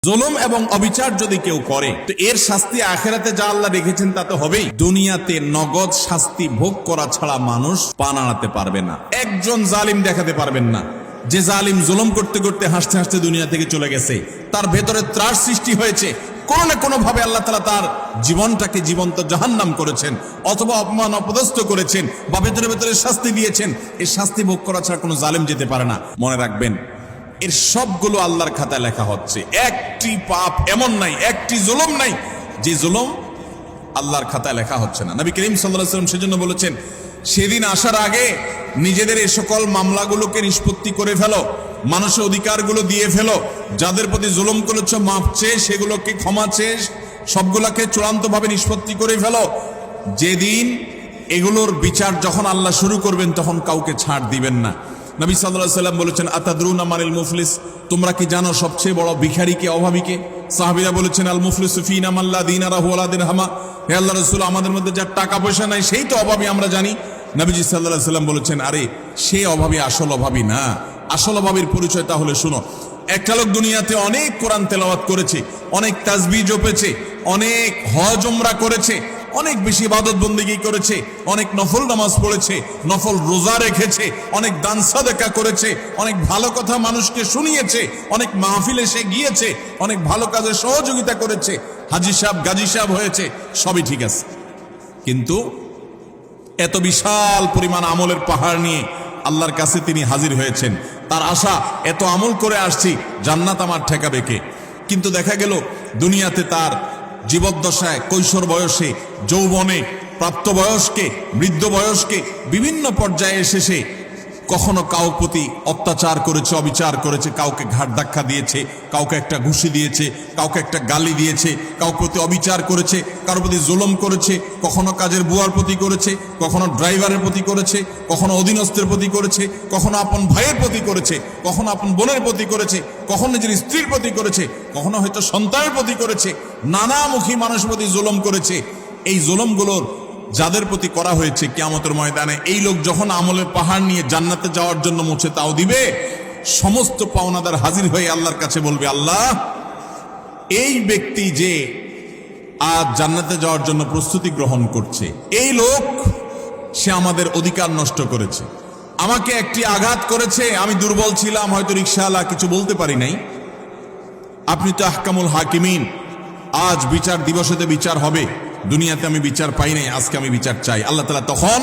জুলুম এবং অবিচার যদি কেউ করে তো এর শাস্তি আখিরাতে যা আল্লাহ রেখেছেন তা তো হবেই। দুনিয়াতে নগদ শাস্তি ভোগ করা ছাড়া মানুষ পা নাড়াতে পারবে না। একজন জালিম দেখাতে পারবেন না যে জালিম জুলুম করতে করতে হাসতে হাসতে দুনিয়া থেকে চলে গেছে, তার ভেতরে ত্রাস সৃষ্টি হয়েছে, কোনো না কোনো ভাবে আল্লাহ তাআলা তার জীবনটাকে জীবন্ত জাহান্নাম করেছেন, অথবা অপমান অপদস্থ করেছেন, বা ভেতরে ভেতরে শাস্তি দিয়েছেন। এই শাস্তি ভোগ করা ছাড়া কোনো জালিম যেতে পারে না। মনে রাখবেন, এর সবগুলো আল্লাহর খাতায় লেখা হচ্ছে। একটি পাপ এমন নাই, একটি জুলুম নাই যে জুলুম আল্লাহর খাতায় লেখা হচ্ছে না। নবী করিম সাল্লাল্লাহু আলাইহি ওয়াসাল্লাম সেজন্য বলেছেন, সেদিন আসার আগে নিজেদের এই সকল মামলাগুলোকে নিষ্পত্তি করে ফেলো, মানুষের অধিকারগুলো দিয়ে ফেলো, যাদের প্রতি জুলুম করেছো মাপ চেয়ে সেগুলোকে ক্ষমা চেয়ে সবগুলোকে চূড়ান্তভাবে নিষ্পত্তি করে ফেলো। যেদিন এগুলোর বিচার যখন আল্লাহ শুরু করবেন তখন কাউকে ছাড় দিবেন না। নবী সাল্লাল্লাহু আলাইহি ওয়াসাল্লাম বলেছেন, আতাদরুনা মানিল মুফলিস, তোমরা কি জানো সবচেয়ে বড় ভিখারি কে, অভাবীকে? সাহাবীরা বলেছেন, আল মুফলিসু ফিনা মান লা দিনারাহু ওয়া লা দিরহামা। হে আল্লাহর রাসূল, আমাদের মধ্যে যার টাকা পয়সা নাই সেই তো অভাবী, আমরা জানি। নবীজি সাল্লাল্লাহু আলাইহি ওয়াসাল্লাম বলেছেন, আরে সে অভাবী আসল অভাবী না। আসল অভাবীর পরিচয় তাহলে শুনো। একটা লোক দুনিয়াতে অনেক কোরআন তেলাওয়াত করেছে, অনেক তাসবিহ জপেছে, অনেক হজ উমরা করেছে, অনেক বেশি ইবাদত বন্দেগী করেছে, অনেক নফল নামাজ পড়েছে, নফল রোজা রেখেছে, অনেক দান সাদাকা করেছে, অনেক ভালো কথা মানুষকে শুনিয়েছে, অনেক মাহফিলে সে গিয়েছে, অনেক ভালো কাজে সহযোগিতা করেছে, হাজী সাহেব গাজী সাহেব হয়েছে, সবই ঠিক আছে। কিন্তু এত বিশাল পরিমাণ আমলের পাহাড় নিয়ে আল্লাহর কাছে তিনি হাজির হয়েছেন। তার আশা, এত আমল করে আসছি, জান্নাত আমার ঠেকাবে কে? কিন্তু দেখা গেল দুনিয়াতে তার জীবদ্দশায়, কৈশোর বয়সে, যৌবনে, প্রাপ্তবয়স্কে, বৃদ্ধ বয়স্কে, বিভিন্ন পর্যায়ে এসে কখনো কাউ প্রতি অত্যাচার করেছে, অবিচার করেছে, কাউকে ঘাট ধাক্কা দিয়েছে, কাউকে একটা ঘুষি দিয়েছে, কাউকে একটা গালি দিয়েছে, কাউর প্রতি অবিচার করেছে, কারোর প্রতি জুলুম করেছে, কখনো কাজের বুয়ার প্রতি করেছে, কখনো ড্রাইভারের প্রতি করেছে, কখনো অধীনস্থের প্রতি করেছে, কখনো আপন ভাইয়ের প্রতি করেছে, কখনো আপন বোনের প্রতি করেছে, কখনো নিজের স্ত্রীর প্রতি করেছে, কখনো হয়তো সন্তানের প্রতি করেছে, নানামুখী মানুষের প্রতি জুলুম করেছে। এই জুলুমগুলোর যাদের প্রতি করা হয়েছে, কিয়ামতের ময়দানে এই লোক যখন আমলের পাহাড় নিয়ে জান্নাতে যাওয়ার জন্য মুছে তাও দিবে, সমস্ত পাওনাদার হাজির হয়ে আল্লাহর কাছে বলবে, আল্লাহ, এই ব্যক্তি যে আজ জান্নাতে যাওয়ার জন্য প্রস্তুতি গ্রহণ করছে, এই লোক সে আমাদের অধিকার নষ্ট করেছে, আমাকে একটি আঘাত করেছে, আমি দুর্বল ছিলাম, হয়তো রিকশাওয়ালা, কিছু বলতে পারি নাই। আপনি তো আহকামুল হাকিমিন, আজ বিচার দিবসেতে বিচার হবে, দুনিয়াতে আমি বিচার পাই নাই, আজকে আমি বিচার চাই। আল্লাহ তাআলা তখন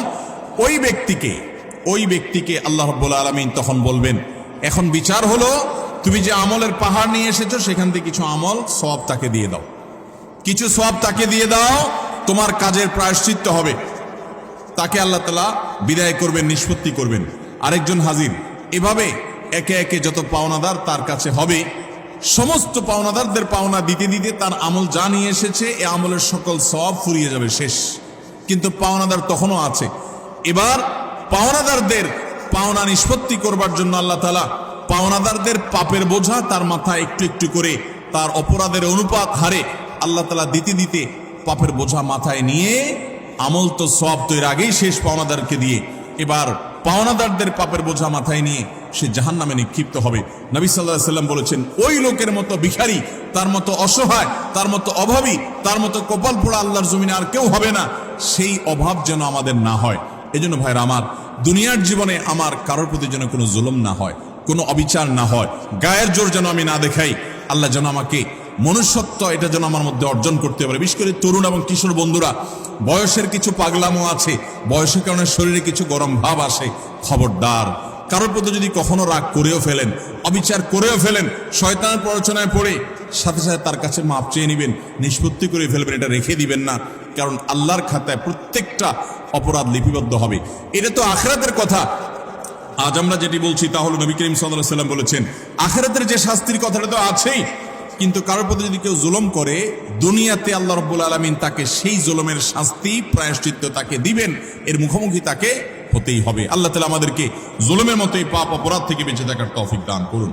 ওই ব্যক্তিকে আল্লাহ রাব্বুল আলামিন তখন বলবেন, এখন বিচার হলো, তুমি যে আমলের পাহাড় নিয়ে এসেছো সেখান থেকে কিছু আমল সওয়াব তাকে দিয়ে দাও, কিছু সওয়াব তাকে দিয়ে দাও, তোমার কাজের প্রায়শ্চিত্ত হবে। তাকে আল্লাহ তাআলা বিদায় করবেন, নিষ্পত্তি করবেন। আরেকজন হাজির, এভাবে একে একে যত পাওনাদার তার কাছে হবে, সমস্ত পাওনাদারদের পাওনা দিতে দিতে তার আমল যা নিয়ে এসেছে এ আমলের সকল সওয়াব ফুরিয়ে যাবে, শেষ। কিন্তু পাওনাদার তখনও আছে। এবার পাওনাদারদের পাওনা নিষ্পত্তি করবার জন্য আল্লাহ তাআলা পাওনাদারদের পাপের বোঝা তার মাথায় একটু একটু করে, তার অপরাধের অনুপাত হারে আল্লাহ তাআলা দিতে দিতে পাপের বোঝা মাথায় নিয়ে, আমল তো সওয়াব তো এর আগেই শেষ পাওনাদারকে দিয়ে, এবার পাওনাদারদের পাপের বোঝা মাথায় নিয়ে সে জাহান্নামে নিক্ষিপ্ত হবে। নবী সাল্লাল্লাহু আলাইহি ওয়াসাল্লাম বলেছেন, ওই লোকের মতো ভিখারি, তার মতো অসহায়, তার মতো অভাবী, তার মতো কপাল পোড়া আল্লাহর জমিনে আর কেউ হবে না। সেই অভাব যেন আমাদের না হয়। এজন্য ভাইরা আমার, দুনিয়ার জীবনে আমার কারোর প্রতি যেন কোনো জুলুম না হয়, কোনো অবিচার না হয়, গায়ের জোর যেন আমি না দেখাই। আল্লাহ যেন আমাকে মনুষ্যত্ব, এটা যেন আমার মধ্যে অর্জন করতে পারে। বিশেষ করে তরুণ এবং কিশোর বন্ধুরা, বয়সের কিছু পাগলামো আছে, বয়সের কারণে শরীরে কিছু গরম ভাব আসে, খবরদার। কারোর প্রতি যদি কখনো রাগ করেও ফেলেন, অবিচার করেও ফেলেন, শয়তানের প্ররোচনায় পড়ে সাথে সাথে তার কাছে মাপ চেয়ে নেবেন, নিষ্পত্তি করে ফেলবেন, এটা রেখে দিবেন না। কারণ আল্লাহর খাতায় প্রত্যেকটা অপরাধ লিপিবদ্ধ হবে। এটা তো আখিরাতের কথা। আজ আমরা যেটি বলছি তা হলো, নবী করিম সাল্লাল্লাহু আলাইহি ওয়াসাল্লাম বলেছেন, আখিরাতের যে শাস্তির কথাটা তো আছেই, কিন্তু কারোর প্রতি যদি কেউ জুলুম করে, দুনিয়াতে আল্লাহ রাব্বুল আলামিন তাকে সেই জুলুমের শাস্তি, প্রায়শ্চিত্ত তাকে দিবেন, এর মুখোমুখি তাকে হতেই হবে। আল্লাহ তাআলা আমাদেরকে জুলুমের মতো এই পাপ অপরাধ থেকে বেঁচে থাকার তৌফিক দান করুন।